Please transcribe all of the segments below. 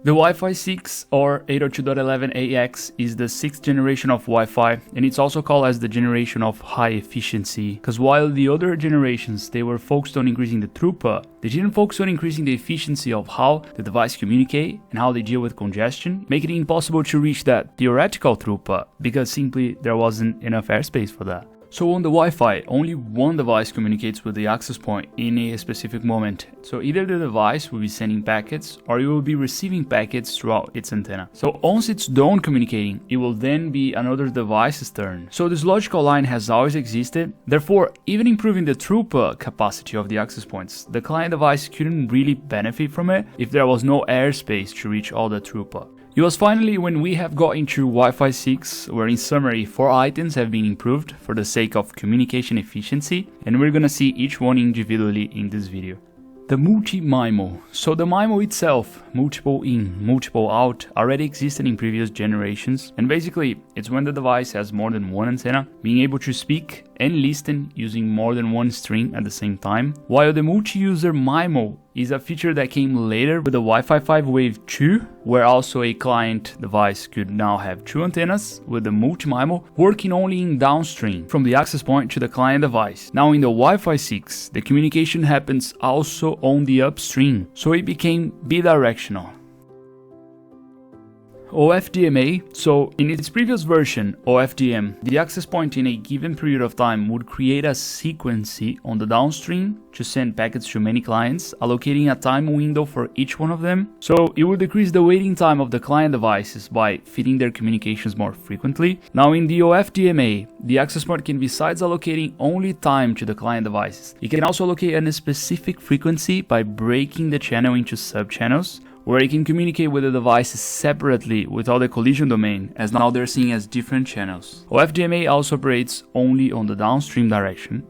The Wi-Fi 6 or 802.11ax is the 6th generation of Wi-Fi, and it's also called as the generation of high efficiency, because while the other generations they were focused on increasing the throughput, they didn't focus on increasing the efficiency of how the device communicate and how they deal with congestion, making it impossible to reach that theoretical throughput because simply there wasn't enough airspace for that. So on the Wi-Fi, only one device communicates with the access point in a specific moment. So either the device will be sending packets or it will be receiving packets throughout its antenna. So once it's done communicating, it will then be another device's turn. So this logical line has always existed. Therefore, even improving the throughput capacity of the access points, the client device couldn't really benefit from it if there was no airspace to reach all the throughput. It was finally when we have got into Wi-Fi 6, where in summary 4 items have been improved for the sake of communication efficiency, and we're gonna see each one individually in this video. The multi-MIMO. So the MIMO itself, multiple in, multiple out, already existed in previous generations, and basically it's when the device has more than one antenna, being able to speak and listen using more than one string at the same time, while the multi-user MIMO is a feature that came later with the Wi-Fi 5 Wave 2, where also a client device could now have 2 antennas with the multi-MIMO working only in downstream from the access point to the client device. Now in the Wi-Fi 6, the communication happens also on the upstream, so it became bidirectional. OFDMA, so in its previous version, OFDM, the access point in a given period of time would create a sequence on the downstream to send packets to many clients, allocating a time window for each one of them. So it would decrease the waiting time of the client devices by fitting their communications more frequently. Now in the OFDMA, the access point can, besides allocating only time to the client devices, it can also allocate a specific frequency by breaking the channel into sub-channels, where it can communicate with the devices separately without the collision domain, as now they're seen as different channels. OFDMA also operates only on the downstream direction.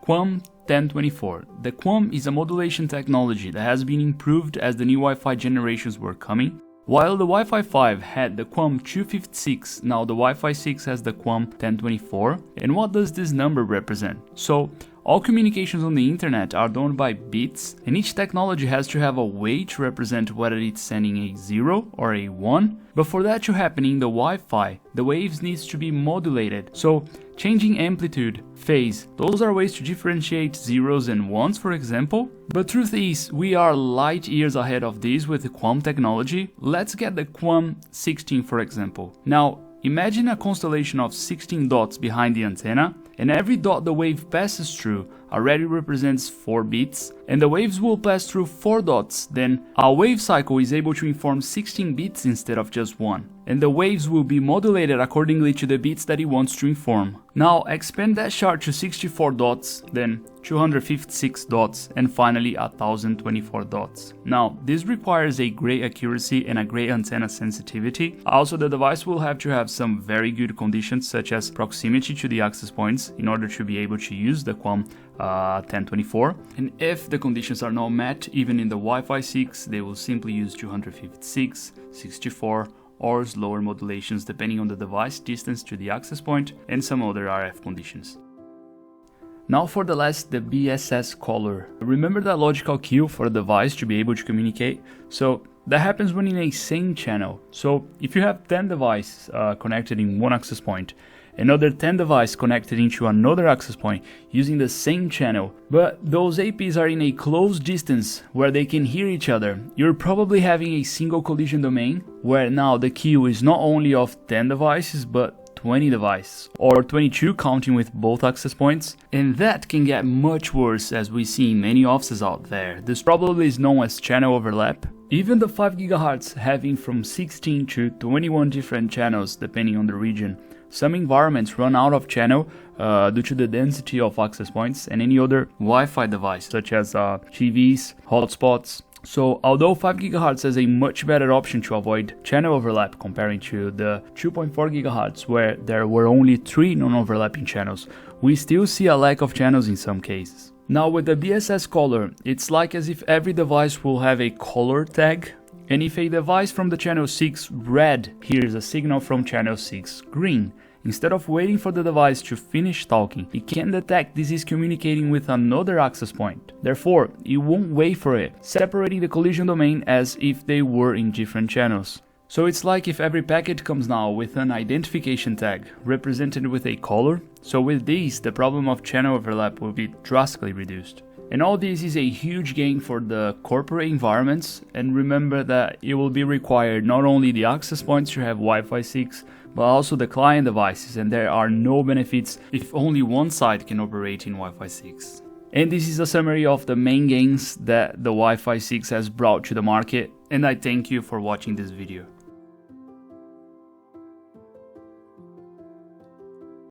Quant 1024. The Quant is a modulation technology that has been improved as the new Wi-Fi generations were coming. While the Wi-Fi 5 had the Quant 256, now the Wi-Fi 6 has the Quant 1024. And what does this number represent? So, all communications on the internet are done by bits, and each technology has to have a way to represent whether it's sending a 0 or a 1. But for that to happen in the Wi-Fi, the waves needs to be modulated. So changing amplitude, phase, those are ways to differentiate zeros and ones, for example. But truth is, we are light years ahead of this with the Quant technology. Let's get the Quant 16 for example. Now, imagine a constellation of 16 dots behind the antenna, and every dot the wave passes through already represents 4 bits, and the waves will pass through 4 dots, then our wave cycle is able to inform 16 bits instead of just 1, and the waves will be modulated accordingly to the bits that it wants to inform. Now expand that chart to 64 dots, then 256 dots, and finally 1024 dots. Now this requires a great accuracy and a great antenna sensitivity. Also the device will have to have some very good conditions such as proximity to the access points in order to be able to use the Quant 1024, and if the conditions are not met, even in the Wi-Fi 6, they will simply use 256, 64, or slower modulations depending on the device distance to the access point and some other RF conditions. Now for the last, the BSS color. Remember that logical queue for a device to be able to communicate? So that happens when in a same channel. So if you have 10 devices connected in one access point, another 10 devices connected into another access point using the same channel, but those APs are in a close distance where they can hear each other, you're probably having a single collision domain where now the queue is not only of 10 devices but 20 devices, or 22 counting with both access points, and that can get much worse as we see in many offices out there. This probably is known as channel overlap. Even the 5 GHz having from 16 to 21 different channels depending on the region. Some environments run out of channel due to the density of access points and any other Wi-Fi device such as TVs, hotspots. So although 5 GHz is a much better option to avoid channel overlap comparing to the 2.4 GHz where there were only 3 non-overlapping channels, we still see a lack of channels in some cases. Now with the BSS color, it's like as if every device will have a color tag, and if a device from the channel 6 red hears a signal from channel 6 green, Instead of waiting for the device to finish talking, it can detect this is communicating with another access point. Therefore, it won't wait for it, separating the collision domain as if they were in different channels. So it's like if every packet comes now with an identification tag, represented with a color, so with these, the problem of channel overlap will be drastically reduced. And all this is a huge gain for the corporate environments, and remember that it will be required not only the access points to have Wi-Fi 6, but also the client devices, and there are no benefits if only one side can operate in Wi-Fi 6. And this is a summary of the main gains that the Wi-Fi 6 has brought to the market, and I thank you for watching this video.